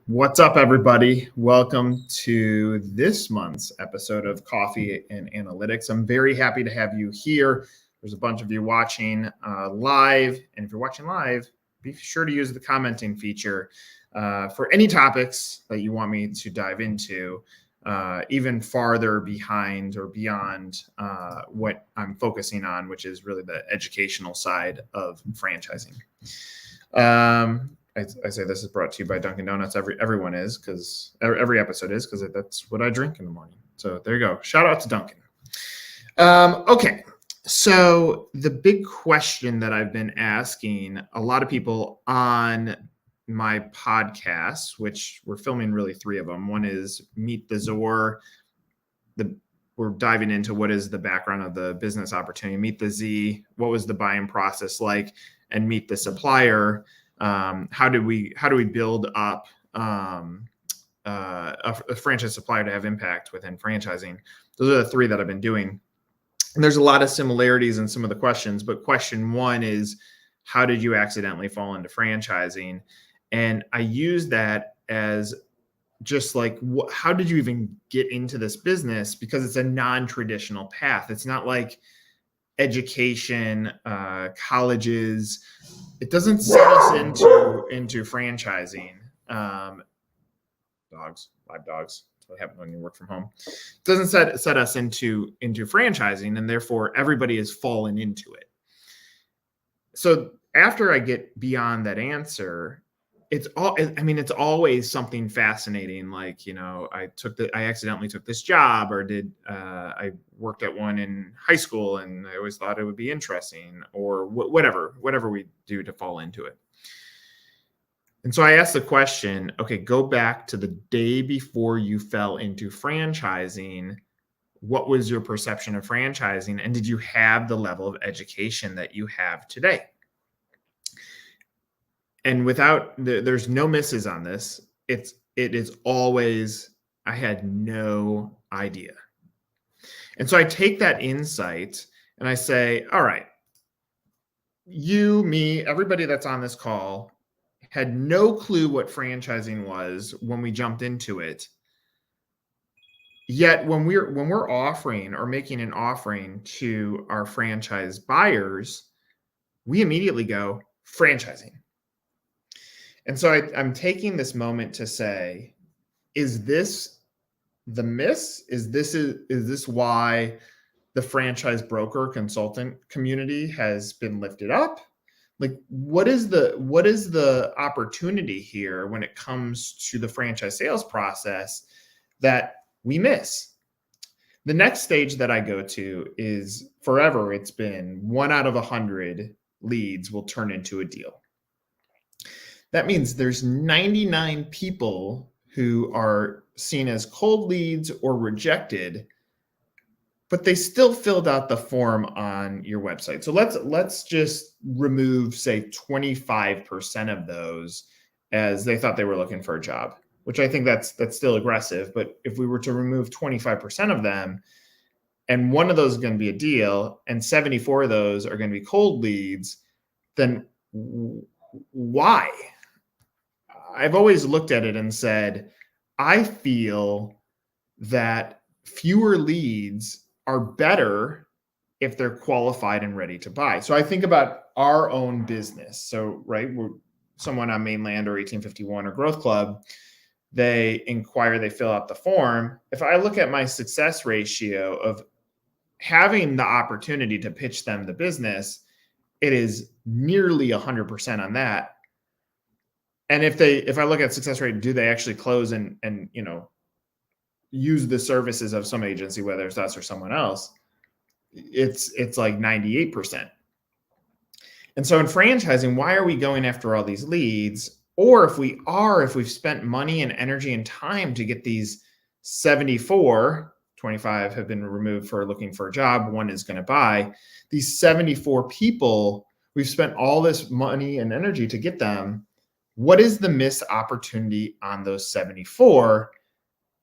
What's up, everybody? Welcome to this month's episode of Coffee and Analytics. I'm very happy to have you here. There's a bunch of you watching live, and if you're watching live, be sure to use the commenting feature for any topics that you want me to dive into, even farther behind or beyond what I'm focusing on, which is really the educational side of franchising. I say this is brought to you by Dunkin' Donuts. Everyone is, because every episode is, because that's what I drink in the morning. So there you go. Shout out to Dunkin'. Okay, so the big question that I've been asking a lot of people on my podcast, which we're filming really three of them. One is Meet the Zor. We're diving into what is the background of the business opportunity. Meet the Z. What was the buying process like? And Meet the Supplier. How do we build up a franchise supplier to have impact within franchising? Those are the three that I've been doing. And there's a lot of similarities in some of the questions, but question one is, how did you accidentally fall into franchising? And I use that as just like, how did you even get into this business? Because it's a non-traditional path. It's not like education, colleges. It doesn't set us into franchising. Live dogs. That's what happens when you work from home. It doesn't set us into franchising, and therefore everybody is falling into it. So after I get beyond that answer, it's always something fascinating. Like, I accidentally took this job, or I worked at one in high school and I always thought it would be interesting, or whatever we do to fall into it. And so I asked the question, okay, go back to the day before you fell into franchising. What was your perception of franchising? And did you have the level of education that you have today? And there's no misses on this. It is always, I had no idea. And so I take that insight and I say, all right, you, me, everybody that's on this call had no clue what franchising was when we jumped into it. Yet when we're offering or making an offering to our franchise buyers, we immediately go franchising. And so I'm taking this moment to say, is this the miss? Is this why the franchise broker consultant community has been lifted up? Like, what is the opportunity here when it comes to the franchise sales process that we miss? The next stage that I go to is, forever it's been 1 out of 100 leads will turn into a deal. That means there's 99 people who are seen as cold leads or rejected, but they still filled out the form on your website. So let's just remove, say, 25% of those as they thought they were looking for a job, which I think that's still aggressive. But if we were to remove 25% of them, and one of those is going to be a deal, and 74 of those are going to be cold leads, then why? I've always looked at it and said, I feel that fewer leads are better if they're qualified and ready to buy. So I think about our own business. So, right, we're someone on Mainland or 1851 or Growth Club, they inquire, they fill out the form. If I look at my success ratio of having the opportunity to pitch them the business, it is nearly 100% on that. And if I look at success rate, do they actually close and use the services of some agency, whether it's us or someone else, it's like 98%. And so in franchising, why are we going after all these leads? Or if we've spent money and energy and time to get these 74, 25 have been removed for looking for a job, one is going to buy, these 74 people, we've spent all this money and energy to get them. What is the missed opportunity on those 74?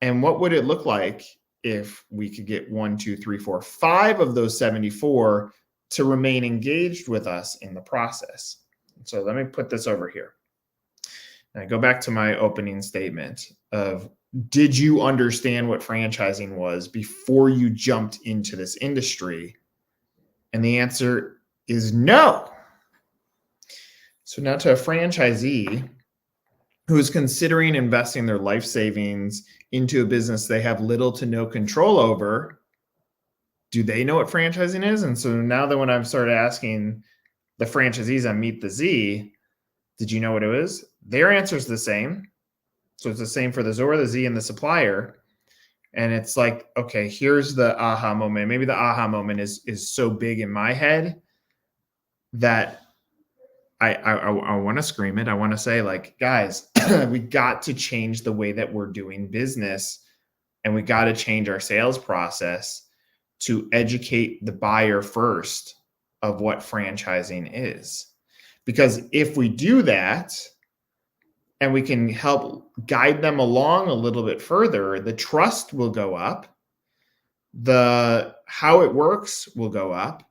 And what would it look like if we could get 1, 2, 3, 4, 5 of those 74 to remain engaged with us in the process? So let me put this over here. And I go back to my opening statement of, did you understand what franchising was before you jumped into this industry? And the answer is no. So now to a franchisee who is considering investing their life savings into a business they have little to no control over, do they know what franchising is? And so now that when I've started asking the franchisees on Meet the Z, did you know what it was? Their answer is the same. So it's the same for the Zora, the Z, and the supplier. And it's like, okay, here's the aha moment. Maybe the aha moment is so big in my head that I want to scream it. I want to say, like, guys, we got to change the way that we're doing business, and we got to change our sales process to educate the buyer first of what franchising is. Because if we do that and we can help guide them along a little bit further, the trust will go up, the how it works will go up.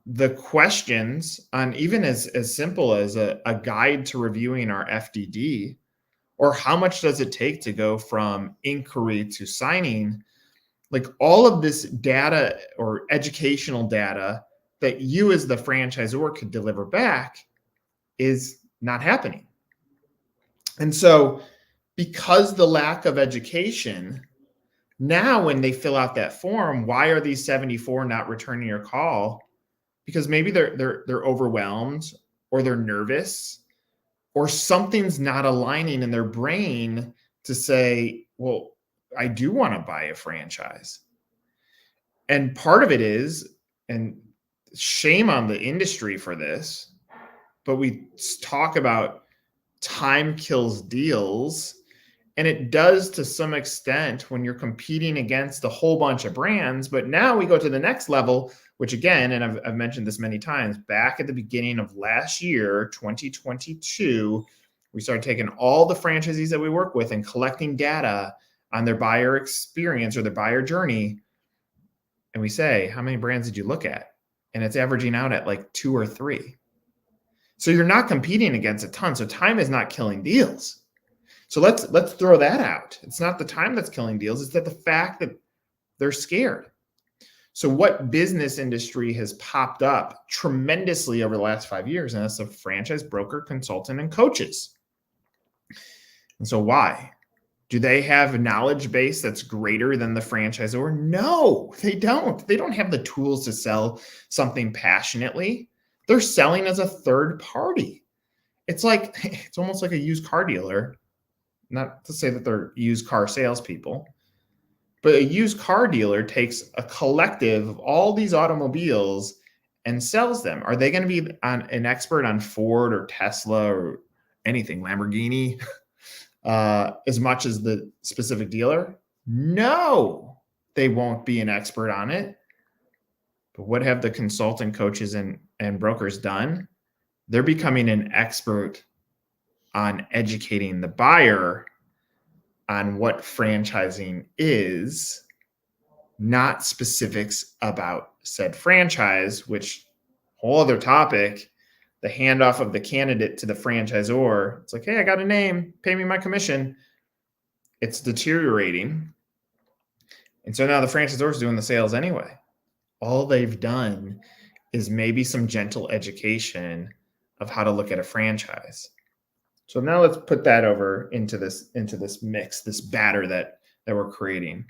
The questions on even as simple as a guide to reviewing our FDD, or how much does it take to go from inquiry to signing, like all of this data or educational data that you as the franchisor could deliver back is not happening. And so because the lack of education, now when they fill out that form, why are these 74 not returning your call? Because maybe they're overwhelmed, or they're nervous, or something's not aligning in their brain to say, well, I do want to buy a franchise. And part of it is, and shame on the industry for this, but we talk about time kills deals. And it does to some extent when you're competing against a whole bunch of brands. But now we go to the next level, which again, and I've mentioned this many times, back at the beginning of last year, 2022, we started taking all the franchisees that we work with and collecting data on their buyer experience or their buyer journey. And we say, how many brands did you look at? And it's averaging out at like 2 or 3. So you're not competing against a ton. So time is not killing deals. So let's throw that out. It's not the time that's killing deals. It's that the fact that they're scared. So what business industry has popped up tremendously over the last 5 years? And that's the franchise broker, consultant, and coaches. And so why? Do they have a knowledge base that's greater than the franchisor? No, they don't. They don't have the tools to sell something passionately. They're selling as a third party. It's almost like a used car dealer. Not to say that they're used car salespeople, but a used car dealer takes a collective of all these automobiles and sells them. Are they going to be an expert on Ford or Tesla or anything, Lamborghini, as much as the specific dealer? No, they won't be an expert on it. But what have the consultant, coaches, and brokers done? They're becoming an expert on educating the buyer on what franchising is, not specifics about said franchise, which whole other topic, the handoff of the candidate to the franchisor. It's like, hey, I got a name, pay me my commission. It's deteriorating. And so now the franchisor is doing the sales anyway. All they've done is maybe some gentle education of how to look at a franchise. So now let's put that over into this mix, this batter that we're creating.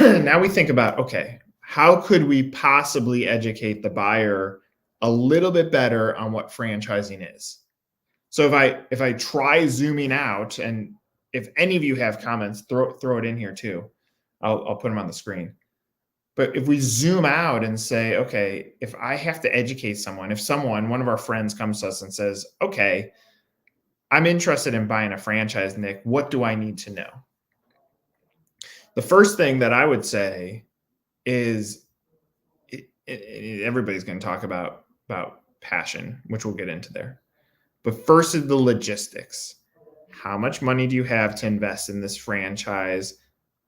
Now we think about, okay, how could we possibly educate the buyer a little bit better on what franchising is? So if I try zooming out, and if any of you have comments, throw it in here too. I'll put them on the screen. But if we zoom out and say, okay, if I have to educate someone, if one of our friends comes to us and says, okay, I'm interested in buying a franchise, Nick, what do I need to know? The first thing that I would say is everybody's going to talk about passion, which we'll get into there. But first is the logistics. How much money do you have to invest in this franchise?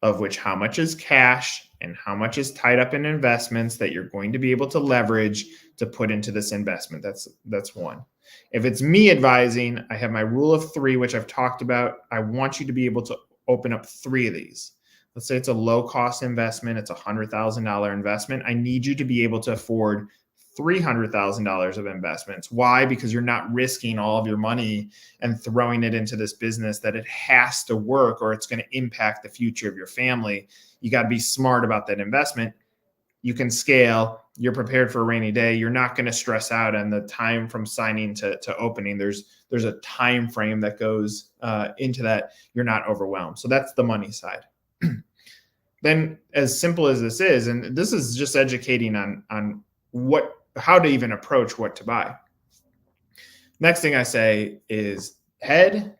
of which how much is cash and how much is tied up in investments that you're going to be able to leverage to put into this investment. That's one. If it's me advising, I have my rule of three, which I've talked about. I want you to be able to open up three of these. Let's say it's a low cost investment. It's a $100,000 investment. I need you to be able to afford $300,000 of investments. Why? Because you're not risking all of your money and throwing it into this business that it has to work or it's going to impact the future of your family. You got to be smart about that investment. You can scale. You're prepared for a rainy day. You're not going to stress out on the time from signing to opening. There's a time frame that goes into that. You're not overwhelmed. So that's the money side. Then, as simple as this is, and this is just educating on how to even approach what to buy. Next thing I say is head,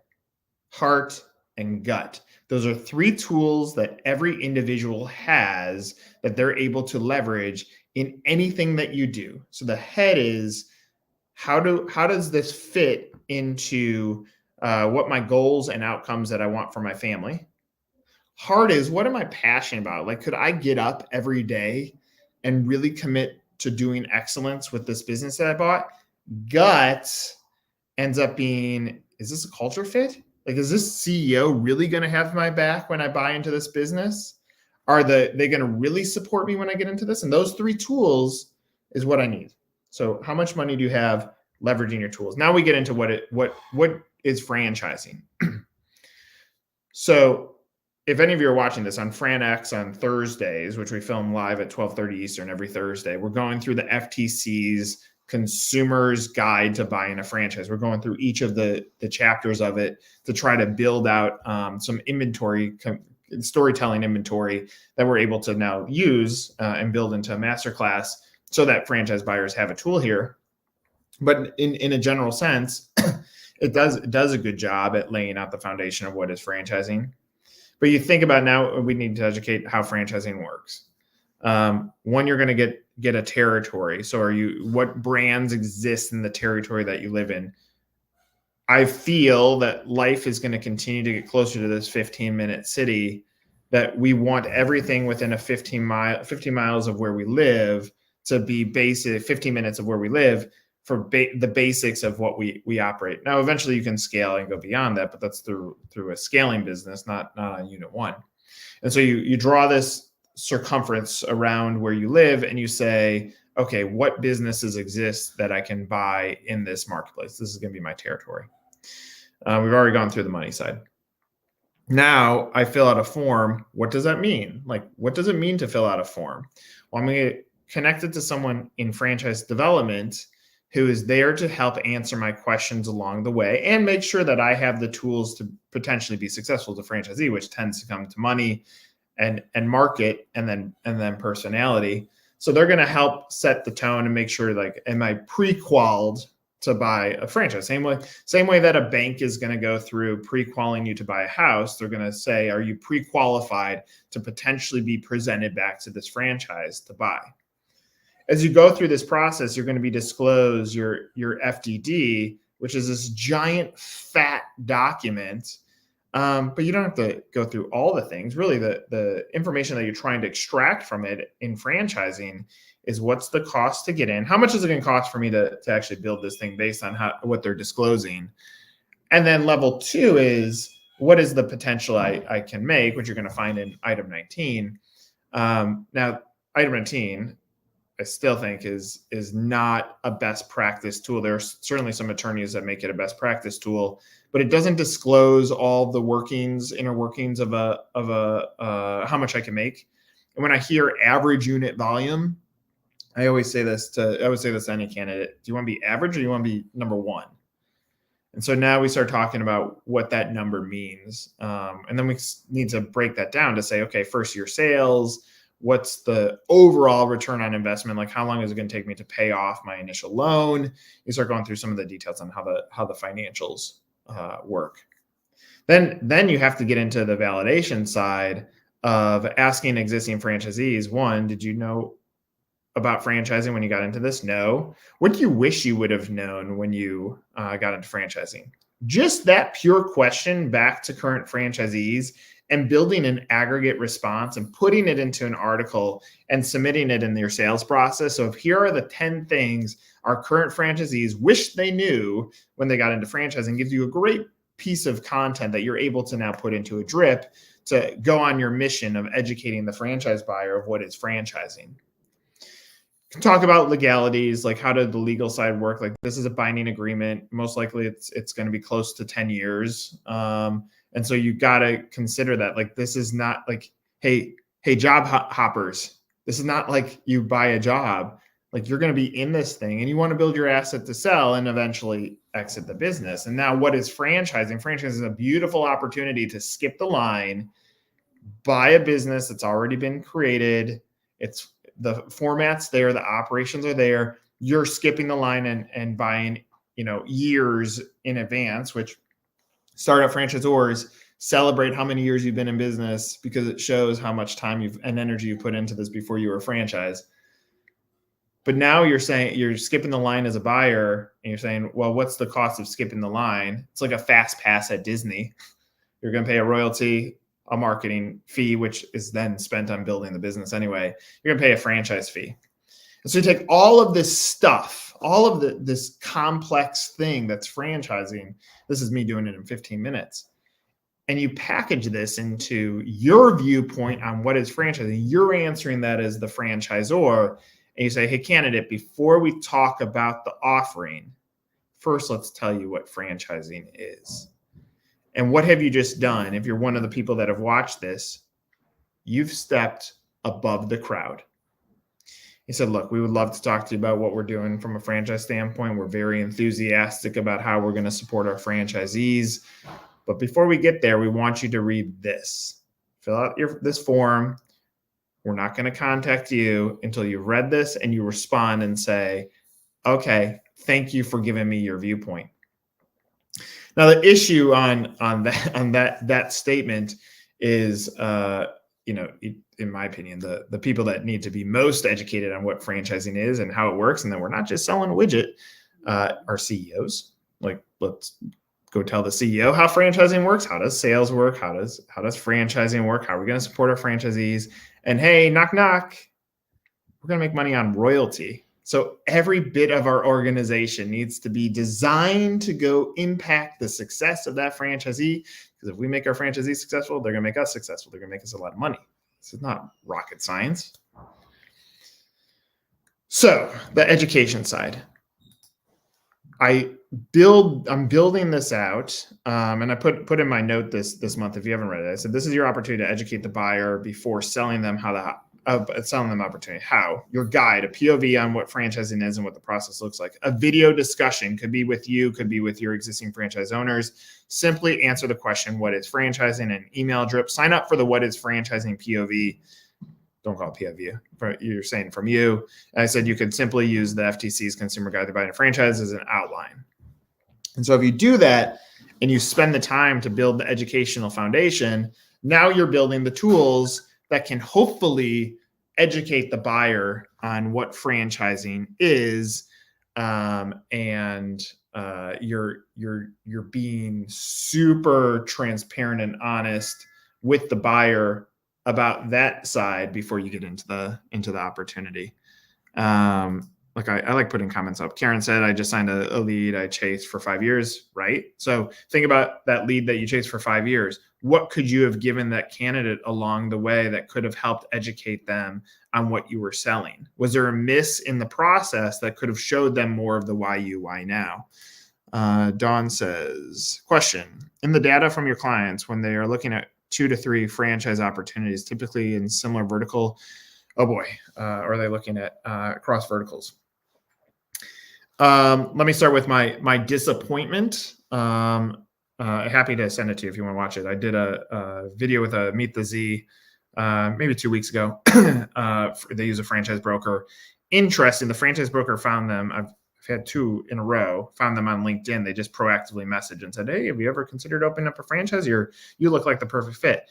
heart, and gut. Those are three tools that every individual has that they're able to leverage in anything that you do. So the head is how does this fit into what my goals and outcomes that I want for my family? Heart is what am I passionate about? Like, could I get up every day and really commit to doing excellence with this business that I bought? Gut ends up being, is this a culture fit? Like, is this CEO really going to have my back when I buy into this business? Are they going to really support me when I get into this? And those three tools is what I need. So how much money do you have leveraging your tools? Now we get into what is franchising. So if any of you are watching this on FranX on Thursdays, which we film live at 12:30 Eastern every Thursday, we're going through the FTC's Consumer's Guide to Buying a Franchise. We're going through each of the chapters of it to try to build out some inventory, storytelling inventory that we're able to now use and build into a masterclass so that franchise buyers have a tool here. But in a general sense, it does a good job at laying out the foundation of what is franchising. But you think about now, we need to educate how franchising works. One, you're going to get a territory. So what brands exist in the territory that you live in? I feel that life is going to continue to get closer to this 15-minute city, that we want everything within a 50 miles of where we live to be basic, 15 minutes of where we live for the basics of what we operate. Now, eventually you can scale and go beyond that, but that's through a scaling business, not on unit one. And so you draw this circumference around where you live and you say, okay, what businesses exist that I can buy in this marketplace? This is going to be my territory. We've already gone through the money side. Now I fill out a form. What does that mean? Like, what does it mean to fill out a form? Well, I'm going to connect it to someone in franchise development who is there to help answer my questions along the way and make sure that I have the tools to potentially be successful as a franchisee, which tends to come to money and market and then personality. So they're going to help set the tone and make sure, like, am I pre-qualified to buy a franchise? Same way that a bank is going to go through pre-qualifying you to buy a house. They're going to say, are you pre-qualified to potentially be presented back to this franchise to buy? As you go through this process, you're going to be disclosed your FDD, which is this giant fat document. But you don't have to go through all the things. Really, the information that you're trying to extract from it in franchising is what's the cost to get in? How much is it going to cost for me to actually build this thing based on what they're disclosing? And then level 2 is what is the potential I can make, which you're going to find in item 19. Now, item 19, I still think is not a best practice tool. There are certainly some attorneys that make it a best practice tool, but it doesn't disclose all the inner workings of how much I can make. And when I hear average unit volume, I would say this to any candidate: do you want to be average or do you want to be number one? And so now we start talking about what that number means. And then we need to break that down to say, okay, first year sales, what's the overall return on investment? Like, how long is it going to take me to pay off my initial loan? You start going through some of the details on how the financials work. Then you have to get into the validation side of asking existing franchisees. One, did you know about franchising when you got into this? No. What do you wish you would have known when you got into franchising? Just that pure question back to current franchisees and building an aggregate response and putting it into an article and submitting it in your sales process. So if here are the 10 things our current franchisees wish they knew when they got into franchising, gives you a great piece of content that you're able to now put into a drip to go on your mission of educating the franchise buyer of what is franchising. Talk about legalities, like how did the legal side work? Like this is a binding agreement. Most likely it's going to be close to 10 years. And so you got to consider that. Like this is not like, hey, job hoppers. This is not like you buy a job. Like you're going to be in this thing and you want to build your asset to sell and eventually exit the business. And now what is franchising? Franchising is a beautiful opportunity to skip the line, buy a business that's already been created. It's the format's there, the operations are there. You're skipping the line and buying, years in advance, which startup franchisors celebrate how many years you've been in business because it shows how much time and energy you put into this before you were a franchise. But now you're saying you're skipping the line as a buyer and you're saying, well, what's the cost of skipping the line? It's like a fast pass at Disney. You're going to pay a royalty, a marketing fee, which is then spent on building the business anyway. You're going to pay a franchise fee. And so you take all of this stuff, all of this complex thing that's franchising. This is me doing it in 15 minutes. And you package this into your viewpoint on what is franchising. You're answering that as the franchisor. And you say, hey, candidate, before we talk about the offering, first, let's tell you what franchising is. And what have you just done? If you're one of the people that have watched this, you've stepped above the crowd. He said, look, we would love to talk to you about what we're doing from a franchise standpoint. We're very enthusiastic about how we're going to support our franchisees. But before we get there, we want you to read this. Fill out this form. We're not going to contact you until you've read this and you respond and say, okay, thank you for giving me your viewpoint. Now, the issue on that statement is, in my opinion, the people that need to be most educated on what franchising is and how it works, and that we're not just selling a widget, are CEOs. Like, let's go tell the CEO how franchising works. How does sales work? How does franchising work? How are we going to support our franchisees? And hey, knock, knock, we're going to make money on royalty. So every bit of our organization needs to be designed to go impact the success of that franchisee. Because if we make our franchisees successful, they're going to make us successful. They're going to make us a lot of money. This is not rocket science. So the education side. I'm building this out, and I put in my note this month. If you haven't read it, I said this is your opportunity to educate the buyer before selling them selling them opportunity. How? Your guide, a POV on what franchising is and what the process looks like. A video discussion could be with you, could be with your existing franchise owners. Simply answer the question, what is franchising? An email drip. Sign up for the what is franchising POV. Don't call it POV. You're saying from you. And I said you could simply use the FTC's Consumer Guide to Buying a Franchise as an outline. And so if you do that and you spend the time to build the educational foundation, now you're building the tools that can hopefully educate the buyer on what franchising is, and you're being super transparent and honest with the buyer about that side before you get into the opportunity. Like I like putting comments up. Karen said, I just signed a lead I chased for 5 years, right? So think about that lead that you chased for 5 years. What could you have given that candidate along the way that could have helped educate them on what you were selling? Was there a miss in the process that could have showed them more of the why now? Dawn says, question, in the data from your clients, when they are looking at 2 to 3 franchise opportunities, typically in similar vertical, are they looking at cross verticals? Let me start with my disappointment. Happy to send it to you if you want to watch it. I did a video with a Meet the Z maybe 2 weeks ago. They use a franchise broker. Interesting. The franchise broker found them. I've had 2 in a row, found them on LinkedIn. They just proactively messaged and said, hey, have you ever considered opening up a franchise? You look like the perfect fit.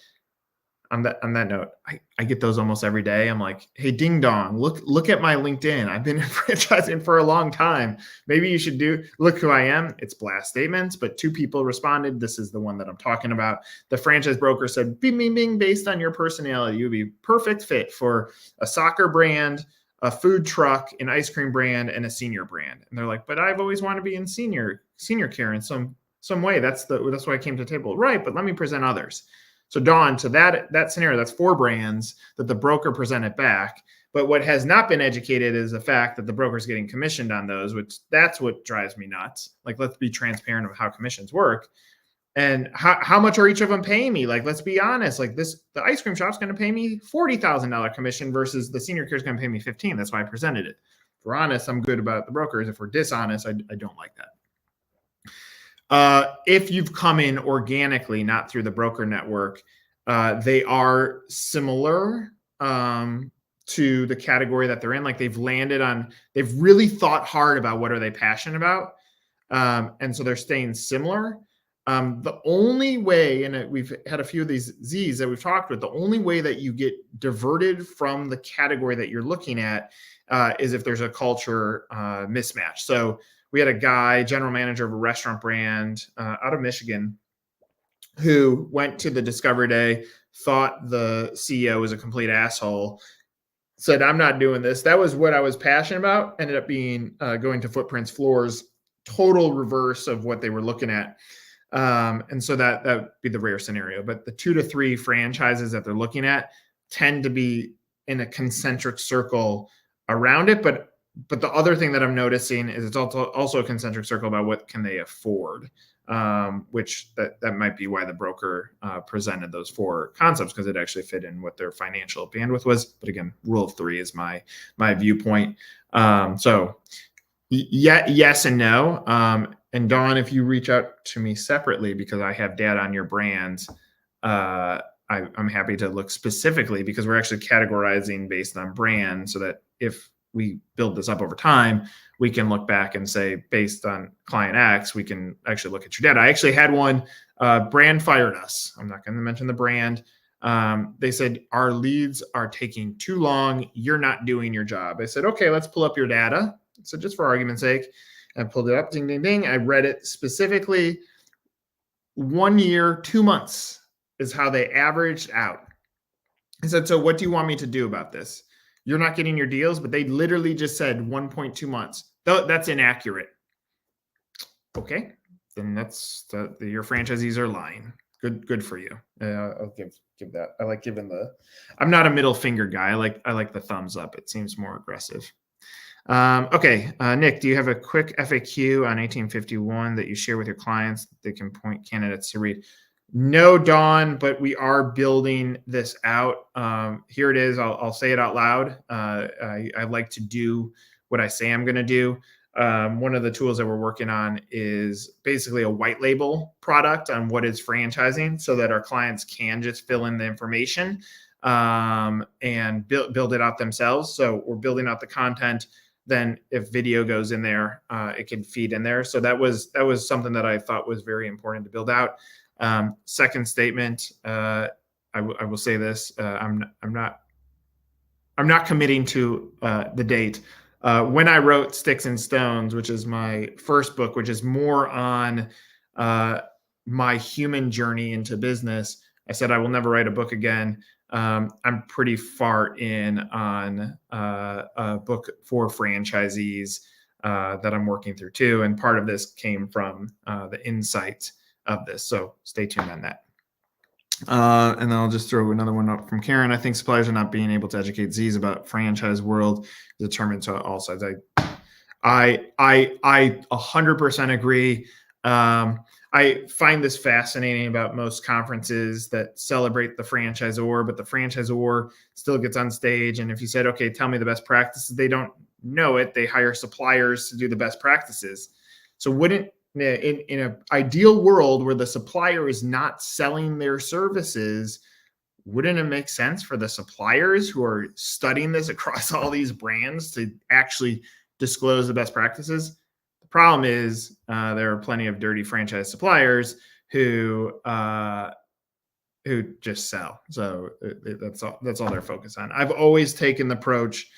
on that note, I get those almost every day. I'm like, hey, ding dong, look at my LinkedIn. I've been in franchising for a long time. Maybe you should look who I am. It's blast statements, but 2 people responded. This is the one that I'm talking about. The franchise broker said, bing, bing, bing, based on your personality, you'd be perfect fit for a soccer brand, a food truck, an ice cream brand, and a senior brand. And they're like, but I've always wanted to be in senior care in some way. That's why I came to the table. Right, but let me present others. So Dawn, to that scenario, that's 4 brands that the broker presented back. But what has not been educated is the fact that the broker's getting commissioned on those, which that's what drives me nuts. Like, let's be transparent of how commissions work. And how much are each of them paying me? Like, let's be honest. Like the ice cream shop's going to pay me $40,000 commission versus the senior care is going to pay me 15. That's why I presented it. If we're honest, I'm good about the brokers. If we're dishonest, I don't like that. If you've come in organically, not through the broker network, they are similar to the category that they're in. Like they've really thought hard about what are they passionate about. And so they're staying similar. The only way, and we've had a few of these Z's that we've talked with, the only way that you get diverted from the category that you're looking at is if there's a culture mismatch. So we had a guy, general manager of a restaurant brand out of Michigan, who went to the Discover Day, thought the CEO was a complete asshole, said, I'm not doing this. That was what I was passionate about. Ended up being going to Footprints Floors, total reverse of what they were looking at. And so that would be the rare scenario. But the 2 to 3 franchises that they're looking at tend to be in a concentric circle around it. But the other thing that I'm noticing is it's also a concentric circle about what can they afford, which that might be why the broker presented those 4 concepts, because it actually fit in what their financial bandwidth was. But again, rule of 3 is my viewpoint. So yes and no. And Dawn, if you reach out to me separately because I have data on your brands, I'm happy to look specifically, because we're actually categorizing based on brand, so that if we build this up over time, we can look back and say, based on client X, we can actually look at your data. I actually had one brand fired us. I'm not going to mention the brand. They said, our leads are taking too long. You're not doing your job. I said, okay, let's pull up your data. So just for argument's sake, I pulled it up, ding, ding, ding. I read it specifically. 1 year, 2 months is how they averaged out. I said, so what do you want me to do about this? You're not getting your deals, but they literally just said 1.2 months. That's inaccurate. Okay, then your franchisees are lying. Good for you. I'll give that. I like giving I'm not a middle finger guy. I like the thumbs up. It seems more aggressive. Okay, Nick, do you have a quick FAQ on 1851 that you share with your clients that they can point candidates to read? No, Dawn, but we are building this out. Here it is. I'll say it out loud. I like to do what I say I'm going to do. One of the tools that we're working on is basically a white label product on what is franchising, so that our clients can just fill in the information and build it out themselves. So we're building out the content. Then if video goes in there, it can feed in there. So that was something that I thought was very important to build out. Second statement, I will say this: I'm not committing to the date. When I wrote Sticks and Stones, which is my first book, which is more on my human journey into business, I said I will never write a book again. I'm pretty far in on a book for franchisees that I'm working through too, and part of this came from the insight of this. So stay tuned on that. And then I'll just throw another one up from Karen. I think suppliers are not being able to educate Z's about franchise world determined to all sides. I 100% agree. I find this fascinating about most conferences that celebrate the franchisor, but the franchisor still gets on stage. And if you said, okay, tell me the best practices, they don't know it. They hire suppliers to do the best practices. So wouldn't, in an ideal world where the supplier is not selling their services, wouldn't it make sense for the suppliers who are studying this across all these brands to actually disclose the best practices? The problem is there are plenty of dirty franchise suppliers who who just sell. So that's all they're focused on. I've always taken the approach,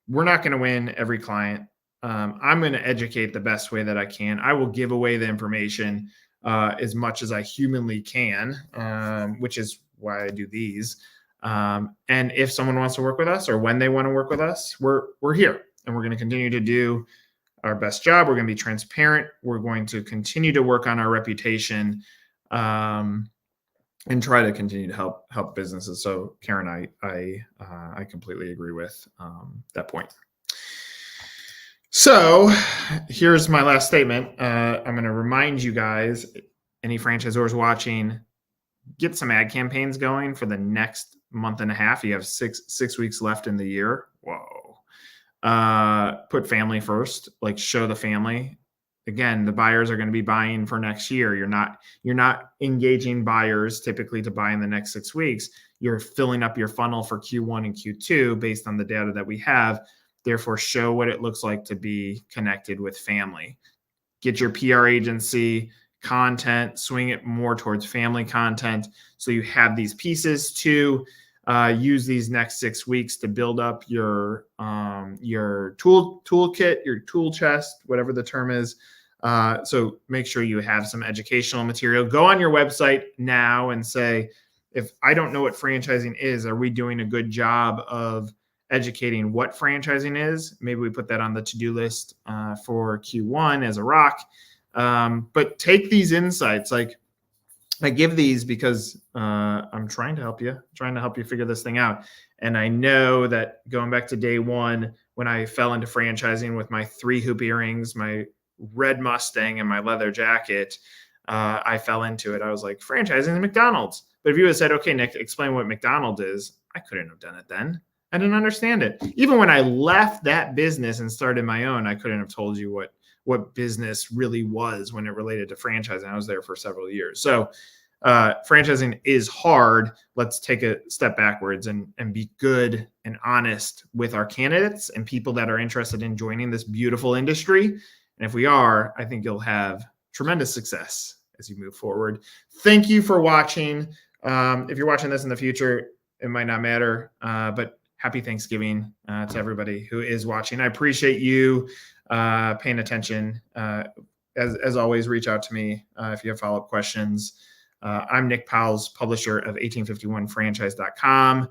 we're not going to win every client. I'm going to educate the best way that I can. I will give away the information as much as I humanly can, which is why I do these. And if someone wants to work with us, or when they want to work with us, we're here, and we're going to continue to do our best job. We're going to be transparent. We're going to continue to work on our reputation, and try to continue to help businesses. So Karen, I completely agree with that point. So here's my last statement. I'm going to remind you guys, any franchisors watching, get some ad campaigns going for the next month and a half. You have six weeks left in the year. Whoa. Put family first, like show the family. Again, the buyers are going to be buying for next year. You're not engaging buyers typically to buy in the next 6 weeks. You're filling up your funnel for Q1 and Q2 based on the data that we have. Therefore, show what it looks like to be connected with family. Get your PR agency content, swing it more towards family content, so you have these pieces to use these next 6 weeks to build up your toolkit, your tool chest, whatever the term is. So make sure you have some educational material. Go on your website now and say, if I don't know what franchising is, are we doing a good job of educating what franchising is? Maybe we put that on the to-do list for Q1 as a rock. But take these insights. Like, I give these because I'm trying to help you figure this thing out. And I know that going back to day one, when I fell into franchising with my 3 hoop earrings, my red Mustang, and my leather jacket, I fell into it. I was like, franchising McDonald's. But if you had said, okay, Nick, explain what McDonald's is, I couldn't have done it then. I didn't understand it. Even when I left that business and started my own, I couldn't have told you what business really was when it related to franchising. I was there for several years. So franchising is hard. Let's take a step backwards and be good and honest with our candidates and people that are interested in joining this beautiful industry. And if we are, I think you'll have tremendous success as you move forward. Thank you for watching. If you're watching this in the future, it might not matter, but happy Thanksgiving to everybody who is watching. I appreciate you paying attention. As always, reach out to me if you have follow-up questions. I'm Nick Powles, publisher of 1851franchise.com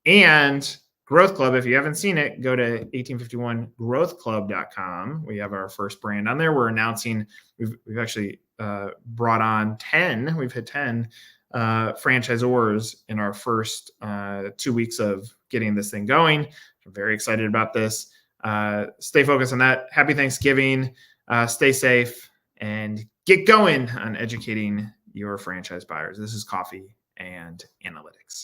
and Growth Club. If you haven't seen it, go to 1851growthclub.com. We have our first brand on there. We're announcing we've actually brought on 10. We've hit 10 franchisors in our first 2 weeks of getting this thing going. I'm very excited about this. Stay focused on that. Happy Thanksgiving. Stay safe and get going on educating your franchise buyers. This is Coffee and Analytics.